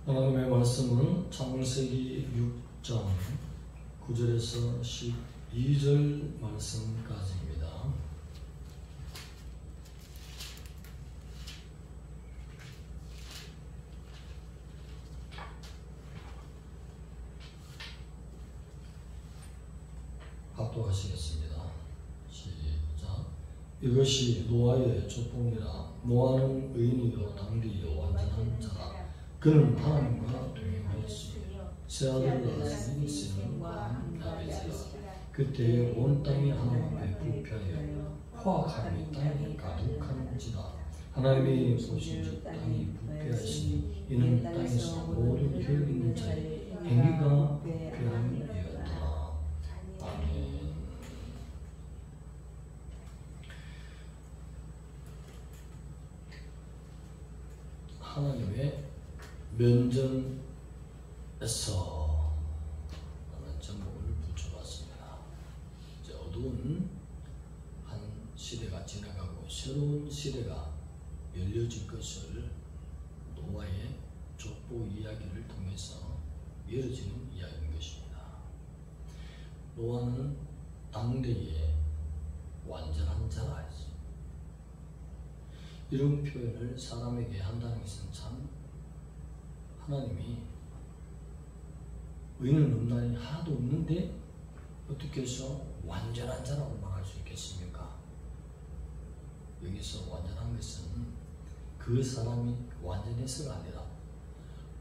하나님의 말씀은 창세기 6장 9절에서 12절 말씀까지입니다. 합독하시겠습니다. 시작. 이것이 노아의 조폭이라. 노아는 의인이요 당대이요 완전한 자라. 그는 하나님과 동행하였으며 세 아들을 낳았으니 셈과 야베스라. 그때 온 땅이 하나님 앞에 부패하여 화학함이 땅에 가득한지라. 하나님이 보신즉 땅이 부패하시니 이는 땅에서 모든 혈 있는 자의 행위가 부패함이었더라. 아멘. 하나님의 면전에서 라는 제목을 붙여봤습니다. 이제 어두운 한 시대가 지나가고 새로운 시대가 열려질 것을 노아의 족보 이야기를 통해서 열어지는 이야기인 것입니다. 노아는 당대의 완전한 자라 했습니다. 이런 표현을 사람에게 한다는 것은 참 하나님이 의인은 없나니 하나도 없는데 어떻게 해서 완전한 자라고 말할 수 있겠습니까? 여기서 완전한 것은 그 사람이 완전해서가 아니라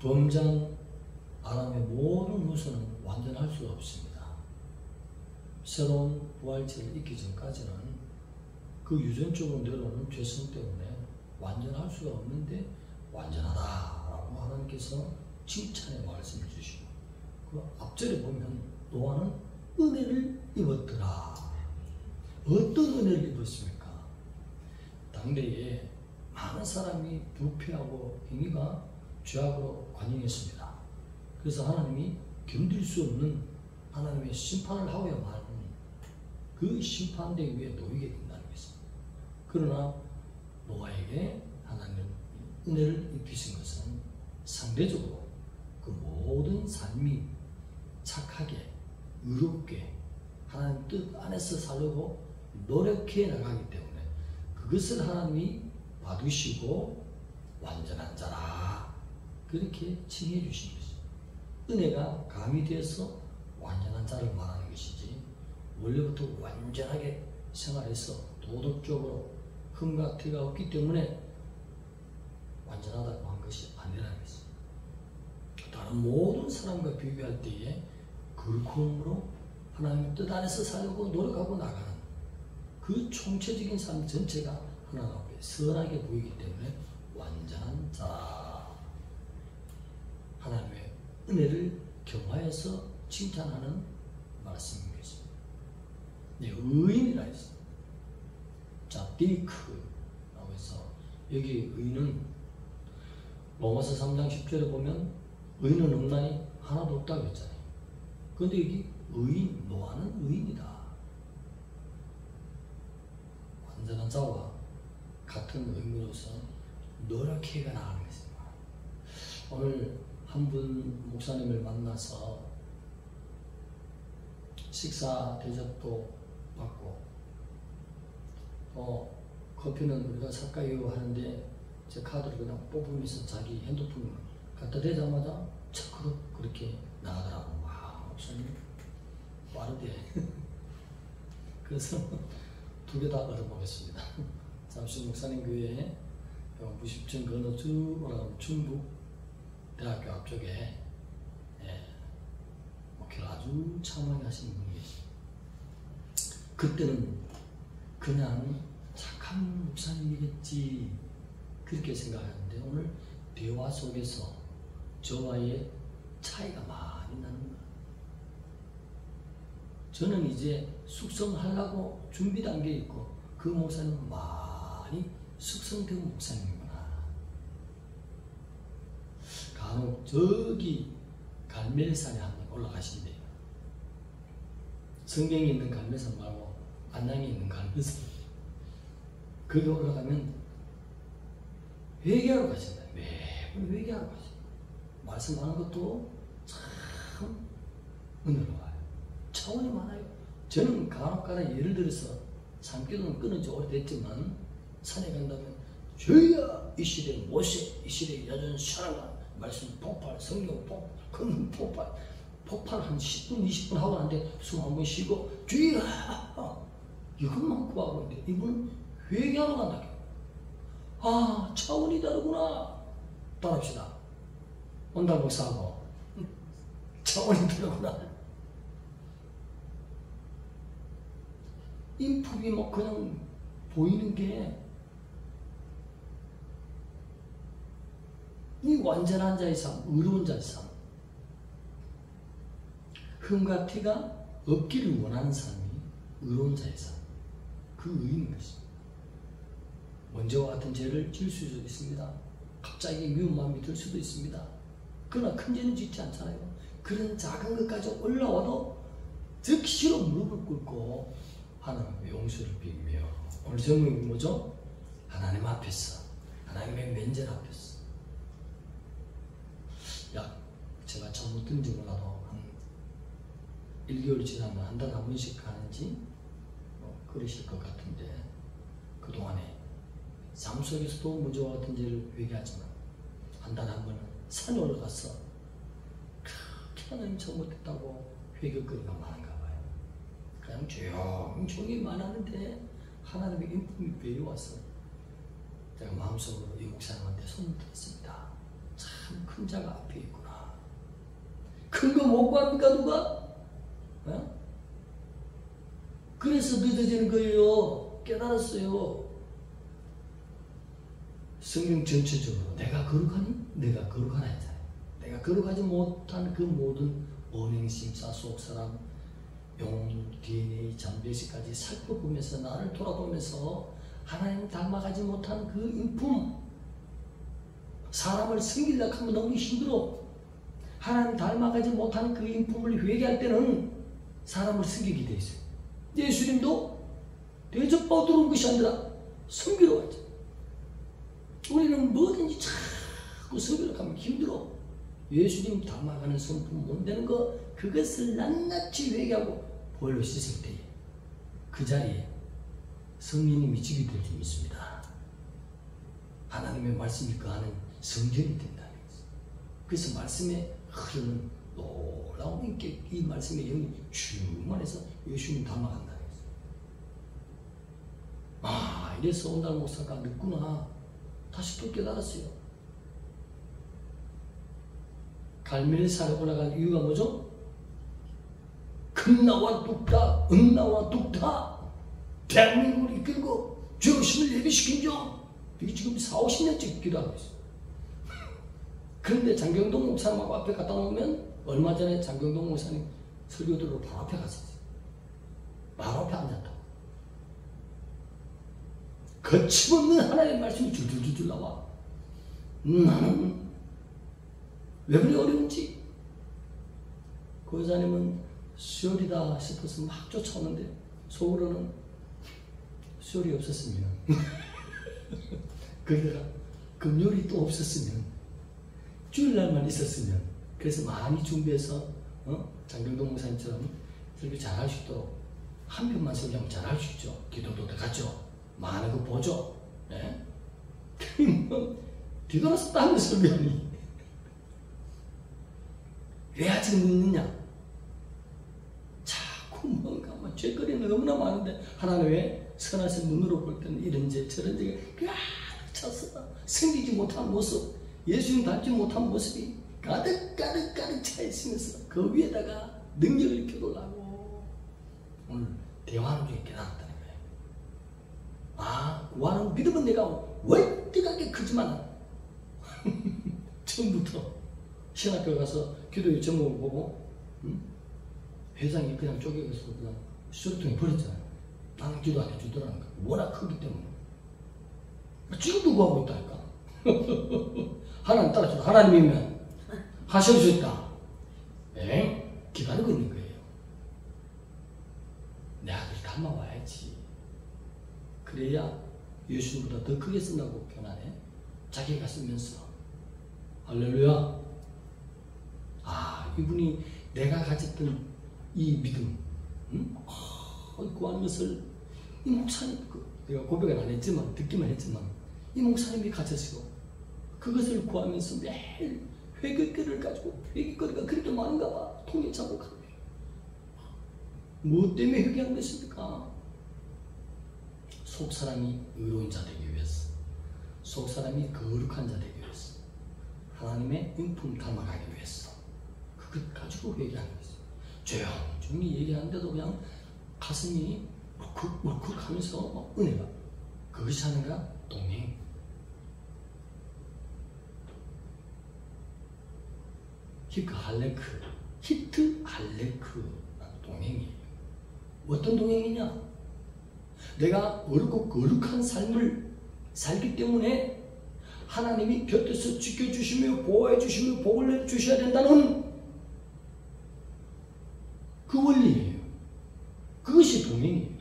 범죄한 아람의 모든 후손은 완전할 수 없습니다. 새로운 부활체를 잊기 전까지는 그 유전적으로 내려오는 죄성 때문에 완전할 수가 없는데 완전하다라고 하나님께서 칭찬의 말씀을 주시고, 그 앞절에 보면 노아는 은혜를 입었더라. 어떤 은혜를 입었습니까? 당대에 많은 사람이 부패하고 행위가 죄악으로 관영했습니다. 그래서 하나님이 견딜 수 없는 하나님의 심판을 하고야만 그 심판대 위에 놓이게 된다는 것입니다. 그러나 노아에게 하나님은 은혜를 입히신 것은 상대적으로 그 모든 삶이 착하게 의롭게 하나님 뜻 안에서 살려고 노력해 나가기 때문에 그것을 하나님이 받으시고 완전한 자라 그렇게 칭해 주신 것입니다. 은혜가 가미되어서 완전한 자를 말하는 것이지 원래부터 완전하게 생활해서 도덕적으로 흠과 티가 없기 때문에 완전하다고 한 것이 아니라는 것입니다. 다른 모든 사람과 비교할 때에 거룩함으로 하나님의 뜻 안에서 살려고 노력하고 나가는 그 총체적인 삶 전체가 하나님 앞에 선하게 보이기 때문에 완전한 자, 하나님의 은혜를 경화해서 칭찬하는 말씀인 것입니다. 네, 의인이라 했습니다. 자디크라고 해서 여기 의인은 로마서 3장 10절에 보면 의인은 없나니 하나도 없다고 했잖아요. 그런데 여기 의인, 노아는 의인이다. 완전한 자와 같은 의미로서 노력해가 나가는 것입니다. 오늘 한 분 목사님을 만나서 식사 대접도 받고 커피는 우리가 살까요 하는데 제 카드를 그냥 뽑으면서 자기 핸드폰을 갖다 대자마자 착 그렇게 나가더라고. 와, 목사님 빠르대. 그래서 두 개 다 얻어보겠습니다. 잠시 목사님 교회에 무십층 건너 쭉 올라가면 충북 대학교 앞쪽에 목회를 아주 참하게 하시는 분이 계십니다. 그때는 그냥 착한 목사님이겠지 그렇게 생각하는데 오늘 대화 속에서 저와의 차이가 많이 나는 거예요. 저는 이제 숙성하려고 준비 단계에 있고 그 목사님은 많이 숙성된 목사님이구나. 간혹 저기 갈멜산에 한번 올라가신대요. 성경에 있는 갈멜산 말고 안양에 있는 갈멜산. 거기 올라가면 회개하러 가신다. 매번 회개하러 가신다. 말씀하는 것도 참 은혜로워요. 차원이 많아요. 저는 간혹가다 예를 들어서 산기도는 끊은 지 오래됐지만 산에 간다면 주여 이 시대 모세 이 시대 여전 사랑과 말씀 폭발 성령 폭발 큰 폭발 폭발 한 10분 20분 하고 나는데 숨 한 번 쉬고 주여 이것만 구하고 있는데 이분은 회개하러 간다. 아 차원이 다르구나. 따라합시다. 온달 목사하고 차원이 다르구나. 인품이 뭐 그냥 보이는 게 이 완전한 자의 삶, 의로운 자의 삶, 흠과 티가 없기를 원하는 삶이 의로운 자의 삶, 그 의인 것입니다. 먼저와 같은 죄를 지을 수도 있습니다. 갑자기 미운 마음이 들 수도 있습니다. 그러나 큰 죄는 짓지 않잖아요. 그런 작은 것까지 올라와도 즉시로 무릎을 꿇고 하나님의 용서를 빌며 오늘 제목이 뭐죠? 하나님 앞에서 하나님의 면전 앞에서 제가 잘못 들은지 몰라도 한 1개월 지나면 한 달에 한 번씩 가는지 그러실 것 같은데 그동안에 삶 속에서도 문제와 같은 죄를 회개하지만 한 달에 한 번은 산에 올라가서 그렇게 하나님 잘못했다고 회개거리가 많은가 봐요. 그냥 조용히 말하는데 하나님의 인품이 배워와서 제가 마음속으로 이 목사님한테 손을 들었습니다. 참 큰 자가 앞에 있구나. 큰 거 못 구합니까 누가? 어? 그래서 늦어지는 거예요. 깨달았어요. 성경 전체적으로 내가 거룩하니? 내가 거룩하나 했잖아요. 내가 거룩하지 못한 그 모든 언행심사, 속사람, 용, DNA, 잠재시까지 살펴보면서 나를 돌아보면서 하나님 닮아가지 못한 그 인품, 사람을 섬기려고 하면 너무 힘들어. 하나님 닮아가지 못한 그 인품을 회개할 때는 사람을 섬기게 돼 있어요. 예수님도 대접받으러 들어온 것이 아니라 섬기러 왔죠. 우리는 뭐든지 자꾸 섬기러 가면 힘들어. 예수님 닮아가는 성품 못 되는 거 그것을 낱낱이 회개하고 보혈로 씻을 때에 그 자리에 성령이 미치게 될 줄 믿습니다. 하나님의 말씀이 거하는 성전이 된다는 것입니다. 그래서 말씀에 흐르는 놀라운 인격, 이 말씀의 영이 충만해서 예수님 닮아간다는 것입니다. 아, 이래서 온달 목사가 늦구나. 다시 또 깨달았어요. 갈멜산에 올라갈 이유가 뭐죠? 금나와 뚝딱, 은나와 뚝딱, 대한민국을 이끌고 중심을 예비시킨 점, 이게 지금 40-50년째 기도하고 있어요. 그런데 장경동 목사님하고 앞에 갖다 놓으면 얼마 전에 장경동 목사님 설교 들으러 바로 앞에 갔었어요. 바로 앞에 앉았다고. 거침없는 하나님의 말씀이 줄줄줄줄 나와. 나는 왜 그리 어려운지. 그 여자님은 수혈이다 싶어서 막 쫓아오는데 속으로는 수혈이 없었으면 거기다가 금요일이 또 없었으면 주일날만 있었으면 그래서 많이 준비해서 장경동 목사님처럼 설교 잘할 수 있도록 한 편만 설교하면 잘할 수 있죠. 기도도 가죠. 많은 거 보죠. 네? 뒤돌아서 딴 데 설교하니 왜 아직 늦느냐? 자꾸 뭔가 죄거리는 너무나 많은데 하나님 왜 선하신 눈으로 볼 때는 이런 죄 저런 죄가 가득 찼어. 생기지 못한 모습, 예수님 닮지 못한 모습이 가득 차 있으면서 그 위에다가 능력을 입혀달라고 오늘 대화하는 중에 깨달았다는 거예요. 아, 구하는 믿음은 내가 월등하게 크지만 처음부터 신학교 가서 기도 요청을 보고 회장이 그냥 쪼개서 그냥 수저통에 버렸잖아요. 나는 기도 안 해주더라는 거야. 워낙 크기 때문에. 지금도 구하고 있다니까. 하나님 따라서 하나님이면 하실 수 있다. 에? 기다리고 있는 거예요. 내 아들이 닮아와야지. 그래야 예수님보다 더 크게 쓴다고 표현하네. 자기가 쓰면서 할렐루야 이분이 내가 가졌던 이 믿음, 구하는 것을 이 목사님, 내가 고백은 안 했지만, 듣기만 했지만, 이 목사님이 가졌어요. 그것을 구하면서 매일 회개거리를 가지고, 회개거리가 그렇게 많은가 봐. 통일 자복하고. 뭐 때문에 회개한 것입니까? 속 사람이 의로운 자 되기 위해서, 속 사람이 거룩한 자 되기 위해서, 하나님의 인품 닮아가기 위해서, 그것 가지고 회개하는 것이죠. 조용히 얘기하는데도 그냥 가슴이 울컥울컥 하면서 막 은혜가. 그것이 하는가? 동행. 히트 할레크 동행이에요. 어떤 동행이냐? 내가 어렵고 거룩한 삶을 살기 때문에 하나님이 곁에서 지켜주시며 보호해주시며 복을 내주셔야 된다는 그 원리예요. 그것이 동행이에요.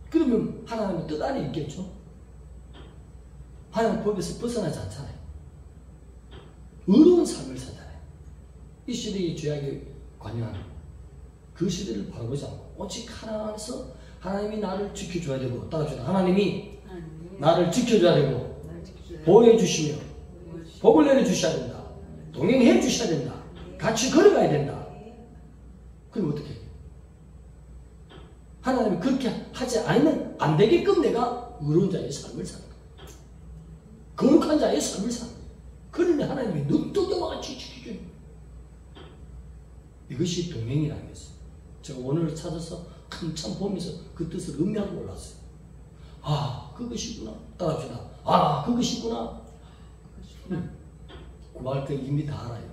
그러면 하나님의 뜻 안에 있겠죠? 하나님 법에서 벗어나지 않잖아요. 의로운 삶을 살잖아요. 이 시대의 죄악에 관여하는 그 시대를 바라보지 않고 오직 하나 안에서 하나님이 나를 지켜줘야 되고, 따라합시다. 하나님이 나를 지켜줘야 되고 보호해 주시며 복을 내려주셔야 된다. 동행해 주셔야 된다. 같이 걸어가야 된다. 그럼 어떻게 해요? 하나님이 그렇게 하지 않으면 안 되게끔 내가 의로운 자의 삶을 사는 거예요. 거룩한 자의 삶을 사는 거예요. 그러니 하나님이 눈뜨기와 같이 지켜줘요. 이것이 동행이라는 것이에요. 제가 오늘 찾아서 한참 보면서 그 뜻을 음미하고 올랐어요. 아, 그것이구나. 따라합시다. 아, 그것이구나. 구할 거 이미 다 알아요.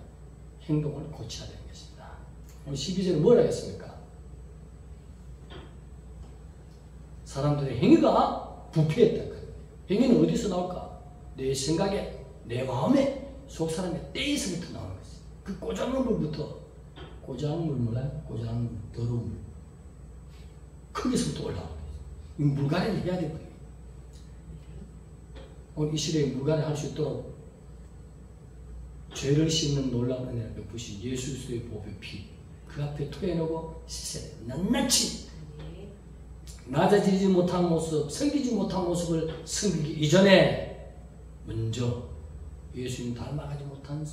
행동을 고쳐야 되는 것입니다. 오늘 12절에 뭘 하겠습니까? 사람들의 행위가 부패했다. 행위는 어디서 나올까? 내 생각에, 내 마음에, 속 사람의 때에서부터 나오는 것이죠. 그 고장난 물부터, 고장물 몰라요? 고장물, 더러운 물. 거기서부터 올라오는 거죠. 이 물갈이를 해야 되거든요. 오늘 이 시대에 물갈이 할 수 있도록 죄를 씻는 놀라운 은혜를 베푸신 예수 그리스도의 보혈 피, 그 앞에 토해놓고 씻어야 돼요. 낱낱이. 낮아지지 못한 모습, 섬기지 못한 모습을 섬기기 이전에 먼저 예수님 닮아가지 못한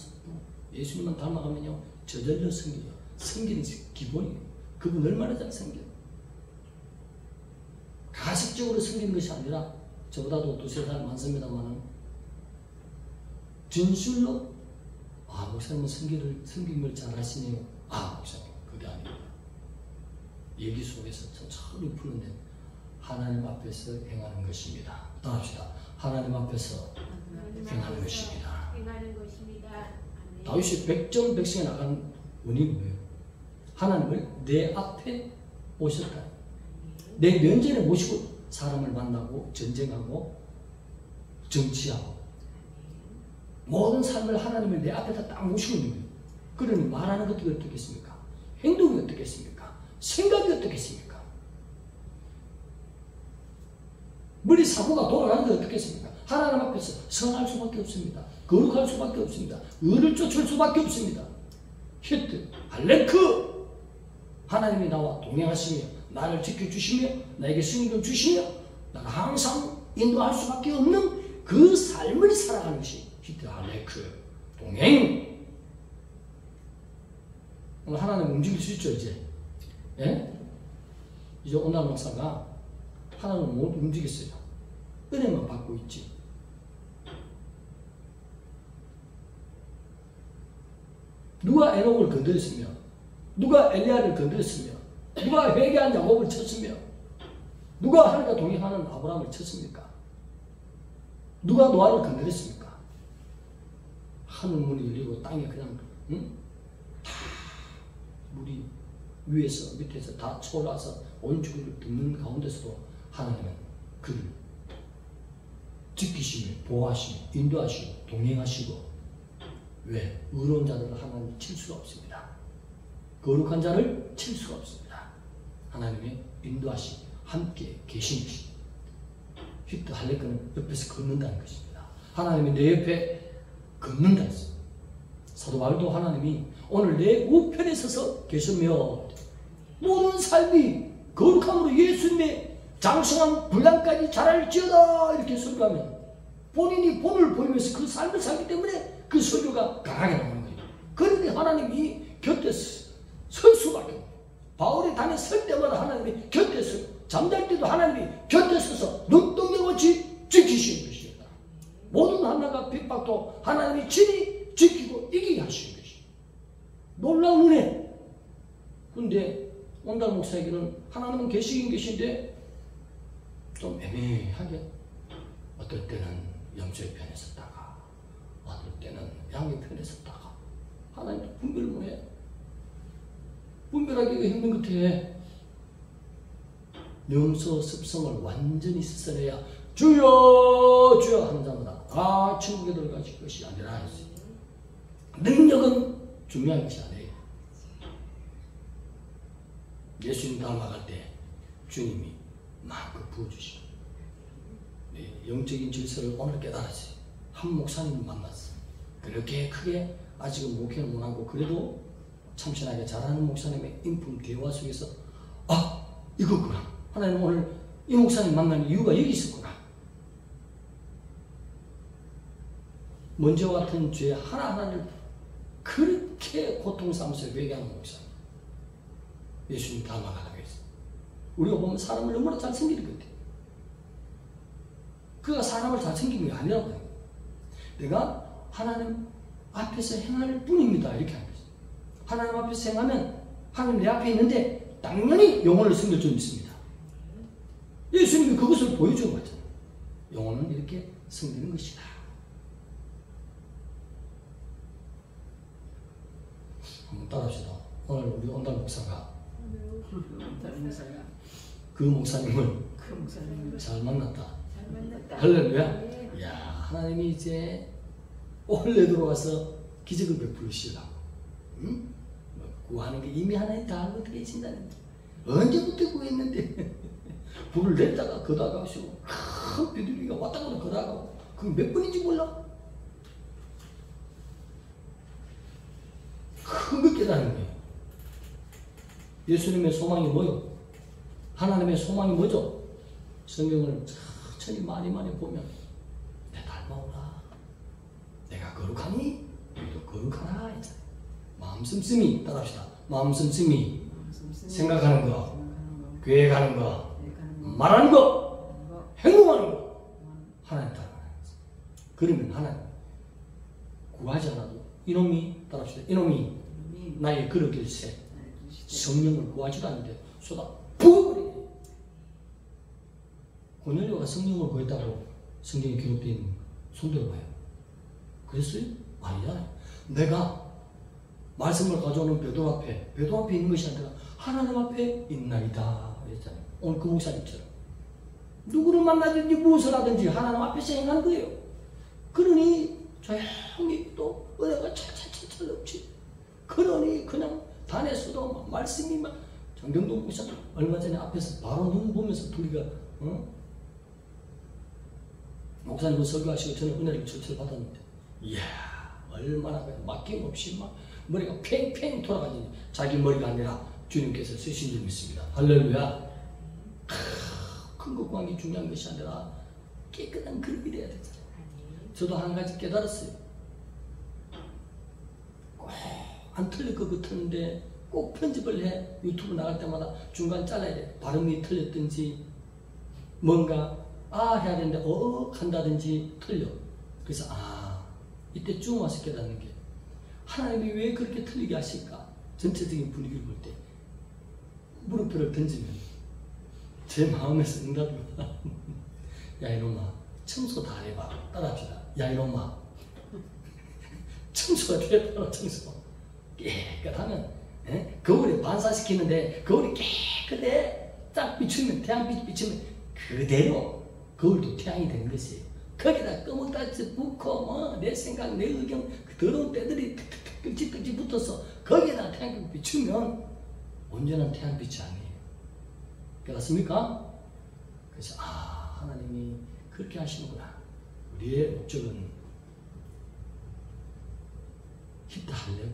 예수님만 닮아가면요 저절로 섬겨요. 섬기는 기본이에요. 그분 얼마나 잘 섬겨요. 가식적으로 섬기는 것이 아니라 저보다도 두세 살 많습니다만 진실로 목사님은 섬김을 잘 하시네요. 목사님 그게 아닙니다. 얘기 속에서 천천히 푸는데 하나님 앞에서 행하는 것입니다. 따라합시다. 하나님 앞에서 행하는 것입니다. 다윗이 백전백승에 나간 원인이 뭐예요? 하나님을 내 앞에 모셨다. 내 면전에 모시고 사람을 만나고 전쟁하고 정치하고 모든 삶을 하나님을 내 앞에다 딱 모시고 있는 거예요. 그러니 말하는 것도 어떻겠습니까? 행동이 어떻겠습니까? 생각이 어떻겠습니까? 머리 사고가 돌아가는 게 어떻겠습니까? 하나님 앞에서 선할 수밖에 없습니다. 거룩할 수밖에 없습니다. 의를 쫓을 수밖에 없습니다. 히트, 할레크! 하나님이 나와 동행하시며 나를 지켜주시며 나에게 승리를 주시며 나를 항상 인도할 수밖에 없는 그 삶을 살아가는 것이 히트, 할레크, 동행. 오늘 하나님 움직일 수 있죠, 이제. 예? 이제 오늘 목사가 하나님 못 움직였어요. 은혜만 받고 있지. 누가 에녹을 건드렸으며, 누가 엘리야를 건드렸으며, 누가 회개한 야곱을 쳤으며, 누가 하나님과 동행하는 아브라함을 쳤습니까? 누가 노아를 건드렸습니까? 하늘 문이 열리고 땅에 그냥 다 물이 위에서 밑에서 다 쳐올라서 온 주를 듣는 가운데서도 하나님은 그를 지키시며 보호하시며 인도하시고 동행하시고. 왜? 의로운 자들을 하나님이 칠 수가 없습니다. 거룩한 자를 칠 수가 없습니다. 하나님의 인도하심 함께 계신 것이 히트 할레크는 옆에서 걷는다는 것입니다. 하나님이 내 옆에 걷는다 했어요. 사도 바울도 하나님이 오늘 내 우편에 서서 계시며 모든 삶이 거룩함으로 예수님의 장성한 분량까지 자랄지어다 이렇게 설교하면 본인이 본을 보이면서 그 삶을 살기 때문에 그 설교가 강하게 나오는 거예요. 그런데 하나님이 곁에 설 수밖에 없어요. 바울이 단에 설 때마다 하나님이 곁에 서요. 잠잘 때도 하나님이 곁에 서서 눈동자같이 지키시는 것이다. 모든 하나가 핍박도 하나님이 친히 지키고 이기게 하시는 것이다. 놀라운 은혜. 그런데 온달 목사에게는 하나님은 계시긴 계신데 좀 애매하게 어떨 때는 염소의 편에 섰다가 어떨 때는 양의 편에 섰다가 하나님도 분별문에 분별하기가 힘든 끝에 염소 습성을 완전히 씻어내야 주여 주여 하는 자마다 다 천국에 들어가실 것이 아니라 했어요. 능력은 중요한 것이 아니에요. 예수님 닮아갈 때 주님이 마음껏 부어주시고 영적인 질서를 오늘 깨달았어요. 한 목사님을 만났어요. 그렇게 크게 아직은 목회는 못하고 그래도 참신하게 잘하는 목사님의 인품 대화 속에서 아 이거구나. 하나님 오늘 이 목사님 만나는 이유가 여기 있었구나. 먼지와 같은 죄 하나하나를 그렇게 고통삼으면서 회개하는 목사. 예수님 닮아가라고 했어요. 우리가 보면 사람을 너무나 잘생기는 것 같아요. 그가 사람을 잘생긴 게 아니라고 해요. 내가 하나님 앞에서 행할 뿐입니다. 이렇게 하는 거죠. 하나님 앞에서 행하면 하나님 내 앞에 있는데 당연히 영혼을 섬길 줄 믿습니다. 예수님이 그것을 보여준 거잖아요. 영혼은 이렇게 섬기는 것이다. 한번 따라합시다. 오늘 우리 온달 목사가 그 목사님을 잘 만났다. 할렐루야. 야 하나님이 이제 원래 들어와서 기적을 베풀으시려고 응? 구하는 게 이미 하나님 다 알고 계신다는 언제부터 구했는데 불을 냈다가 거다가시고 큰 비둘기가 왔다 갔다 거다가고 그게 몇 번인지 몰라. 큰 거 깨달은 거예요. 예수님의 소망이 뭐요? 하나님의 소망이 뭐죠? 성경을 천천히 많이 보면 내 닮아오라. 내가 거룩하니 너도 거룩하라 했잖아요. 마음 씀씀이 따라합시다. 마음 씀씀이 생각하는 거, 계획하는 거, 말하는 거, 행동하는 거 하나님 닮아가는 거죠. 그러면 하나님 구하지 않아도 이놈이 따라합시다. 이놈이 나의 그릇일세 성령을 구하지도 않는데 쏟아 부어버리네. 고넬료가 성령을 구했다고 성경에 기록되어 있는 손들어 봐요. 그랬어요? 아니잖아요. 내가 말씀을 가져오는 베드로 앞에 있는 것이 아니라 하나님 앞에 있나이다 그랬잖아요. 오늘 그 목사님처럼 누구를 만나든지 무엇을 하든지 하나님 앞에서 행하는 거예요. 그러니 조용히 또 은혜가 찰찰찰찰 넘치. 그러니 그냥 단에서도 말씀이 막 정경동 목사 얼마 전에 앞에서 바로 눈 보면서 둘이가 목사님은 설교하시고 저는 은혜를 철철 받았는데 이야 얼마나 맡김없이 막 머리가 팽팽 돌아가니 자기 머리가 아니라 주님께서 쓰신 줄 믿습니다. 할렐루야. 큰 것 구하는 게 중요한 것이 아니라 깨끗한 그릇이 돼야 되잖아요. 저도 한 가지 깨달았어요. 꼭 안 틀릴 것 같은데 꼭 편집을 해. 유튜브 나갈 때마다 중간 잘라야 돼. 발음이 틀렸든지 뭔가 해야 되는데 한다든지 틀려. 그래서 이때 쭉 와서 깨닫는 게 하나님이 왜 그렇게 틀리게 하실까? 전체적인 분위기를 볼 때 물음표를 던지면 제 마음에서 응답이 야 이놈아 청소 다 해봐. 따라합시다. 야 이놈아 청소가 됐다. 청소 깨끗하면 거울에 반사시키는데 거울이 깨끗해 딱 비추면 태양빛 비추면 그대로 거울도 태양이 되는 것이에요. 거기다 꺼먹다지 붓고 내 생각 내 의견 그 더러운 때들이 뜰지 붙어서 거기에다 태양빛 비추면 온전한 태양빛이 아니에요. 깨닫습니까? 그래서 하나님이 그렇게 하시는구나. 우리의 목적은 할례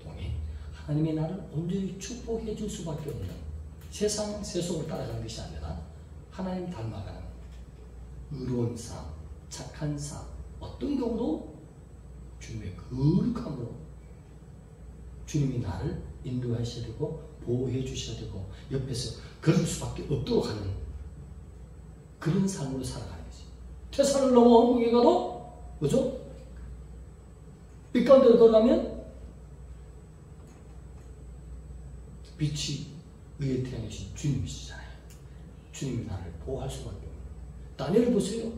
동행. 하나님이 나를 온전히 축복해 줄 수밖에 없는 세상 세속을 따라가는 것이 아니라 하나님 닮아가는 의로운 삶, 착한 삶, 어떤 경우도 주님의 거룩함으로 주님이 나를 인도하셔야 되고 보호해 주셔야 되고 옆에서 걸을 수밖에 없도록 하는 그런 삶으로 살아가는 거지. 태산을 넘어 한국에 가도 그죠? 빛 가운데로 걸어가면 빛이 의의 태양이신 주님이시잖아요. 주님이 나를 보호할 수밖에 없는. 다니엘을 보세요.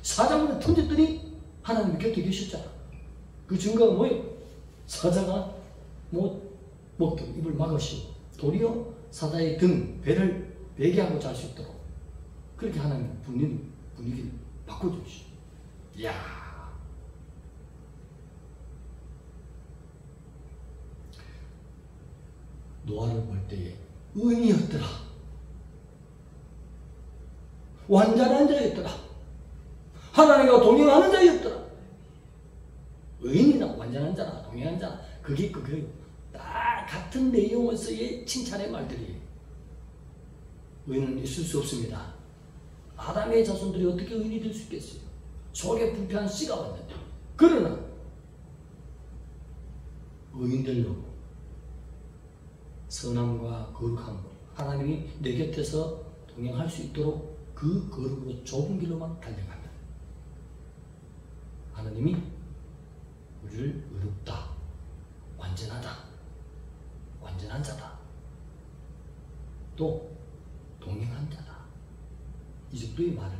사자문에 던졌더니 하나님이 곁에 계셨잖아. 그 증거가 뭐예요? 사자가 먹도록 입을 막으시고 도리어 사자의 등, 배를 베게 하고 잘 수 있도록 그렇게 하나님 분위기를 바꿔주시오. 이야. 노아를 볼 때에 의인이었더라. 완전한 자였더라. 하나님과 동행하는 자였더라. 의인이나 완전한 자나 동행한 자나 그게 그거예요. 다 같은 내용에서의 칭찬의 말들이에요. 의인은 있을 수 없습니다. 아담의 자손들이 어떻게 의인이 될 수 있겠어요? 속에 불편한 씨가 왔는데. 그러나 의인 되려고 선함과 거룩함으로 하나님이 내 곁에서 동행할 수 있도록 그 거룩으로 좁은 길로만 달려가면 하나님이 우리를 의롭다, 완전하다, 완전한 자다, 또 동행한 자다, 이 정도의 말을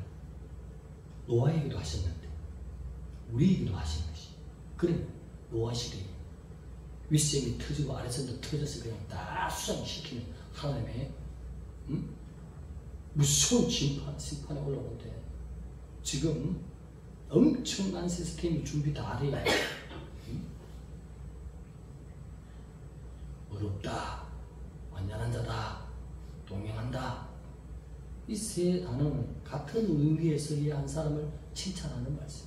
노아에게도 하셨는데 우리에게도 하신 것이. 그러면 노아 시대에 윗셈이 터지고 아랫셈도 터져서 그냥 다 수상시키는 하나님의 무서운 심판에 올라오는데 지금 엄청난 시스템이 준비 다 돼야 어렵다, 완전한 자다, 동행한다. 이 세 단어는 같은 의미에서 이 한 사람을 칭찬하는 말씀.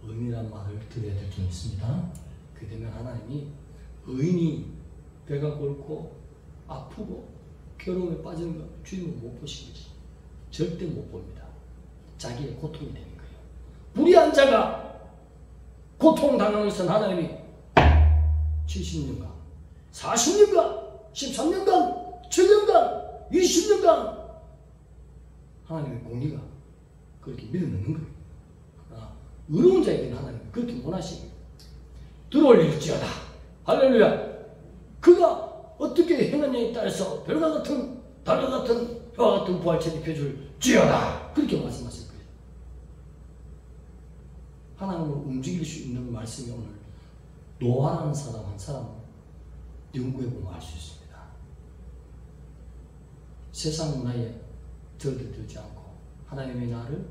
의인이란 말을 들어야 될 줄 믿습니다. 그 되면 하나님이 의인이 배가 곪고 아프고 괴로움에 빠지는 거 주님은 못 보시겠지. 절대 못 봅니다. 자기의 고통이 되는 거예요. 불의한 자가 고통당하는 것은 하나님이 70년간, 40년간, 13년간, 7년간, 20년간 하나님의 공의가 그렇게 밀어넣는 거예요. 그러나 의로운 자에게는 하나님이 그렇게 원하시고 들어올릴지어다. 할렐루야. 그가 어떻게 행하냐에 따라서 별과 같은 달과 같은 혀와 같은 부활체를 입혀줄지어다. 그렇게 말씀하실 거예요. 하나님을 움직일 수 있는 말씀이 오늘 노아라는 사람 한 사람은 연구해보면 알 수 있습니다. 세상 문화에 들지 않고 하나님의 나를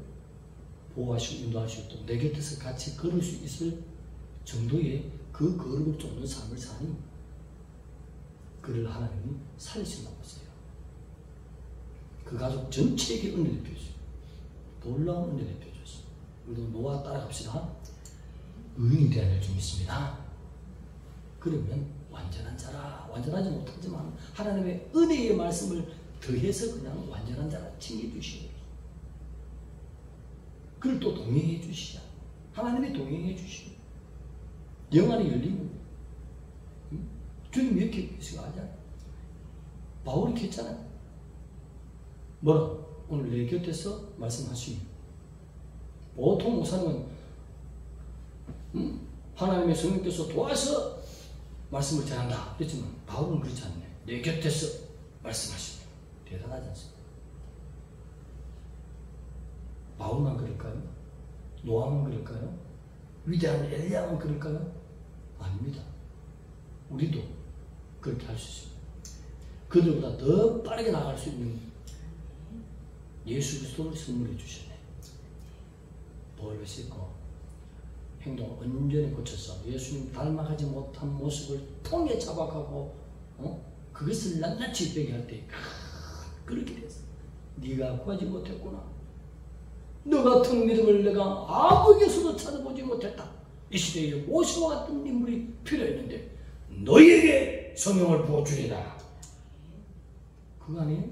보호하시고 인도할 수 있도록 내 곁에서 같이 걸을 수 있을 정도의 그 거룩을 쫓는 삶을 사니 그를 하나님이 살리신다고 했어요. 그 가족 전체에게 은혜를 베어주셨어요. 놀라운 은혜를 베어주셨어요. 우리도 노아 따라갑시다. 의인이 되어야 될 줄 믿습니다. 그러면 완전한 자라. 완전하지 못하지만 하나님의 은혜의 말씀을 더해서 그냥 완전한 자라 칭해주시고 그를 또 동행해 주시자. 하나님이 동행해 주시고 영안이 열리고 주님 이렇게 계시고 하잖아요. 바울이 했잖아요. 뭐라? 오늘 내 곁에서 말씀하시니 보통 목사님은 하나님의 성령께서 도와서 말씀을 전한다 그랬지만 바울은 그렇지 않네. 내 곁에서 말씀하시니 대단하지 않습니까? 바울만 그럴까요? 노아만 그럴까요? 위대한 엘리야만 그럴까요? 아닙니다. 우리도 그렇게 할 수 있습니다. 그들보다 더 빠르게 나갈 수 있는 예수 그리스도를 선물해 주셨네. 벌을 씻고 행동을 온전히 고쳐서 예수님 닮아가지 못한 모습을 통에 자박하고 그것을 낱낱이 빼게 할 때 그렇게 됐어. 네가 구하지 못했구나. 너 같은 믿음을 내가 아무에게서도 찾아보지 못했다. 이 시대에 모세와 같은 인물이 필요했는데 너희에게 성령을 부어주리라. 그거 아니에요?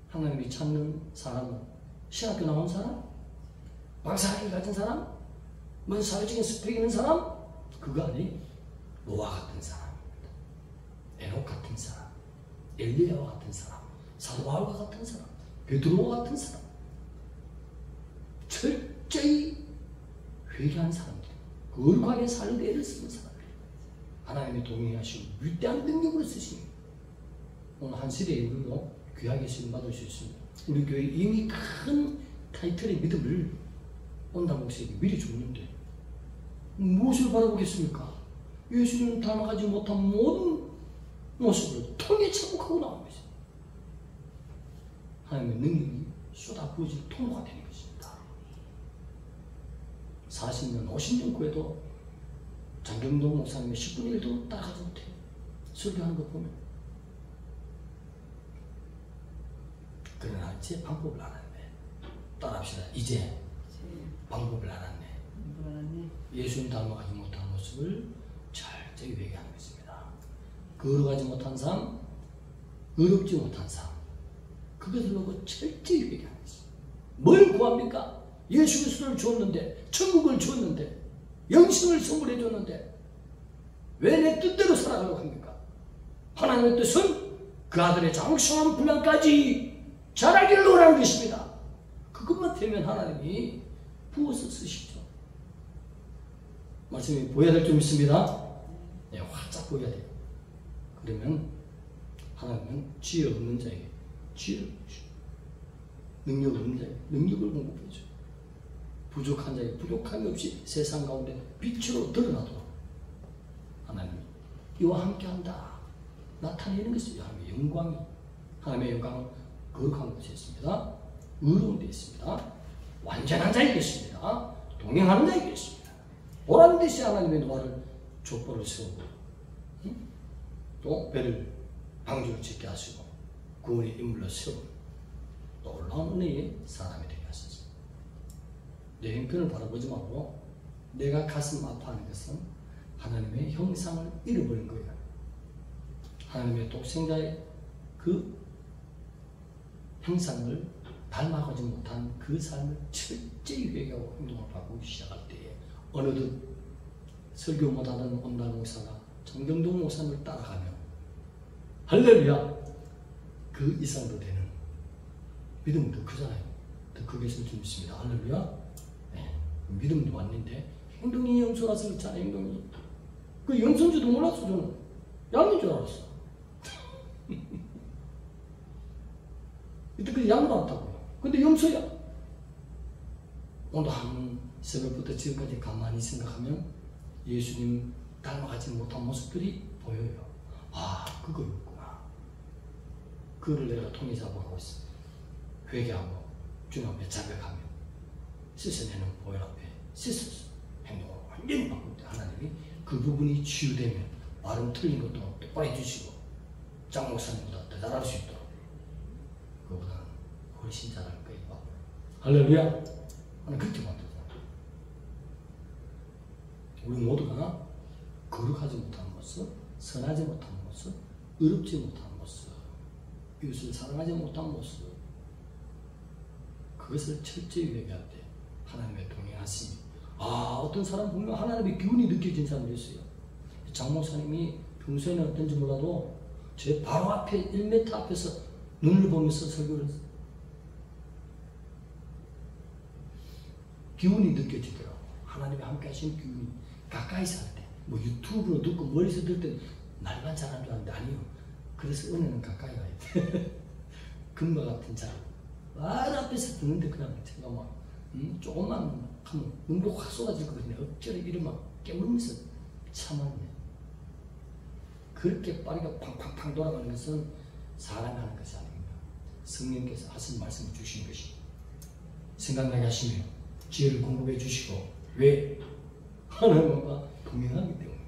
하나님이 찾는 사람은 신학교 나온 사람? 박사학위 가진 사람? 뭔 사회적인 스펙 있는 사람? 그거 아니에요? 노아 같은 사람입니다. 에녹 같은 사람, 엘리야와 같은 사람, 사도 바울과 같은 사람, 베드로와 같은 사람, 철저히 회개한 사람들, 거룩하게 살는 애를 쓰는 사람들, 하나님이 동행하시고 위대한 능력으로 쓰십니다. 오늘 한 세대에 우리도 귀하게 쓰임받을 수 있습니다. 우리 교회 이미 큰 타이틀의 믿음을 온다 목사에게 미리 줬는데 무엇을 바라보겠습니까? 예수님을 닮아가지 못한 모든 모습으로 통에 차곡하고 나온 것입니다. 하나님의 능력이 쏟아부어질 통로가 되는 것입니다. 40년, 50년 후에도 장경동 목사님의 10분의 1도 따라가지 못해요. 설교하는 거 보면. 그러나 이제 방법을 알았네. 따라합시다. 이제 방법을 알았네. 예수님 닮아가지 못한 모습을 철저히 회개하는 것입니다. 거룩하지 못한 삶, 의롭지 못한 삶, 그것을 보고 철저히 회개하는 것입니다. 뭘 구합니까? 예수 그리스도를 주었는데, 천국을 주었는데, 영생을 선물해 줬는데 왜 내 뜻대로 살아가려고 합니까? 하나님의 뜻은 그 아들의 장성한 분량까지 자라기를 원하는 것입니다. 그것만 되면 하나님이 부어서 쓰시죠. 말씀이 보여야 될 점 있습니다. 네, 활짝 보여야 돼요. 그러면 하나님은 지혜 없는 자에게 지혜를 주시고, 능력 없는 자에게 능력을 공급해줘요. 부족한 자에게 부족함이 없이 세상 가운데 빛으로 드러나도록 하나님이 이와 함께한다 나타내는 것이 하나님의 영광이, 하나님의 영광은 거룩한 것이 있습니다. 의로운 데 있습니다. 완전한 자에게 있습니다. 동행하는 자에게 있습니다. 오라는 듯이 하나님의 노아를 족보를 세우고, 또 배를 방주를 짓게 하시고 구원의 인물로 세우고 놀라운 은혜의 사람이 되게 하셨습니다. 내 형편을 바라보지 말고 내가 가슴 아파하는 것은 하나님의 형상을 잃어버린 거예요. 하나님의 독생자의 그 형상을 닮아가지 못한 그 삶을 철저히 회개하고 행동을 바꾸기 시작할 때에 어느덧 설교 못하던 온달 목사가 정경동 목사님을 따라가며 할렐루야 그 이상으로 되는 믿음은 더 크잖아요. 더 크게 있을 줄 믿습니다. 할렐루야. 네. 믿음도 왔는데 행동이 염소라서 그렇잖아요. 행동이 그 염소인지도 몰랐어. 저는 양인 줄 알았어. 이때까지 양도 왔다고요. 근데 염소야. 오늘 한 새벽부터 지금까지 가만히 생각하면 예수님 닮아가지 못한 모습들이 보여요. 아, 그거였구나. 그거를 내가 통해 잡아가고 있어. 회개하고 주님 앞에 자백하며 씻어내는 보혈 앞에 씻어서 행동을 완전히 바꿀 때 하나님이 그 부분이 치유되면 발음 틀린 것도 똑바로 해주시고 장 목사님보다 더 잘할 수 있도록 그거보다는 훨씬 잘할 거예요. 할렐루야. 하나님 그렇게 만들잖아. 우리 모두가 거룩하지 못한 모습, 선하지 못한 모습, 의롭지 못한 모습, 이웃을 사랑하지 못한 모습, 그것을 철저히 회개할 때 하나님의 동행하심이, 어떤 사람 보면 하나님의 기운이 느껴진 사람도 있어요. 장 목사님이 평소에는 어떤지 몰라도 제 바로 앞에 1m 앞에서 눈을 보면서 설교를 했어요. 기운이 느껴지더라고. 하나님이 함께 하신 기운이 가까이서 할 때, 뭐 유튜브로 듣고 멀리서 들을 때 말만 잘하는 줄 알았는데 아니요. 그래서 은혜는 가까이 가야 돼. 금과 같은 자. 말 앞에서 듣는데 그냥 제가 막 조금만 하면 눈도 확 쏟아질 거거든요. 억지로 이러면 깨물면서 참았네. 그렇게 빠르게 팡팡팡 돌아가는 것은 사람이 하는 것이 아닙니다. 성령께서 하신 말씀을 주신 것이 생각나게 하시며 지혜를 공급해 주시고, 왜? 하나님과 동행하기 때문에,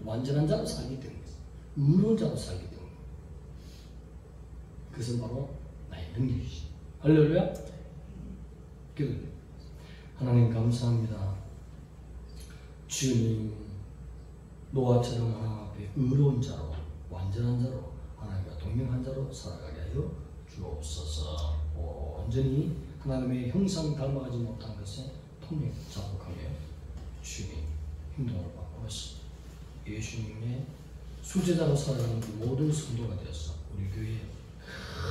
완전한 자로 살기 때문에, 의로운 자로 살기 때문에, 그것은 바로 나의 능력이지. 할렐루야. 기도드립니다. 하나님 감사합니다. 주님, 노아처럼 하나님 앞에 의로운 자로, 완전한 자로, 하나님과 동행한 자로 살아가게 하여 주옵소서. 온전히 하나님의 형상 닮아가지 못한 것에 통행 자복하며 주님 행동을 바꾸어서 예수님의 수제자로 살아가는 그 모든 성도가 되어서 우리 교회에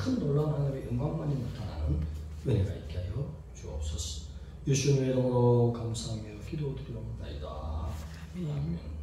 큰 놀라운 하나님의 영광만이 나타나는 은혜가 있게 하여 주옵소서. 예수님의 이름으로 감사하며 기도드리옵나이다. 아멘.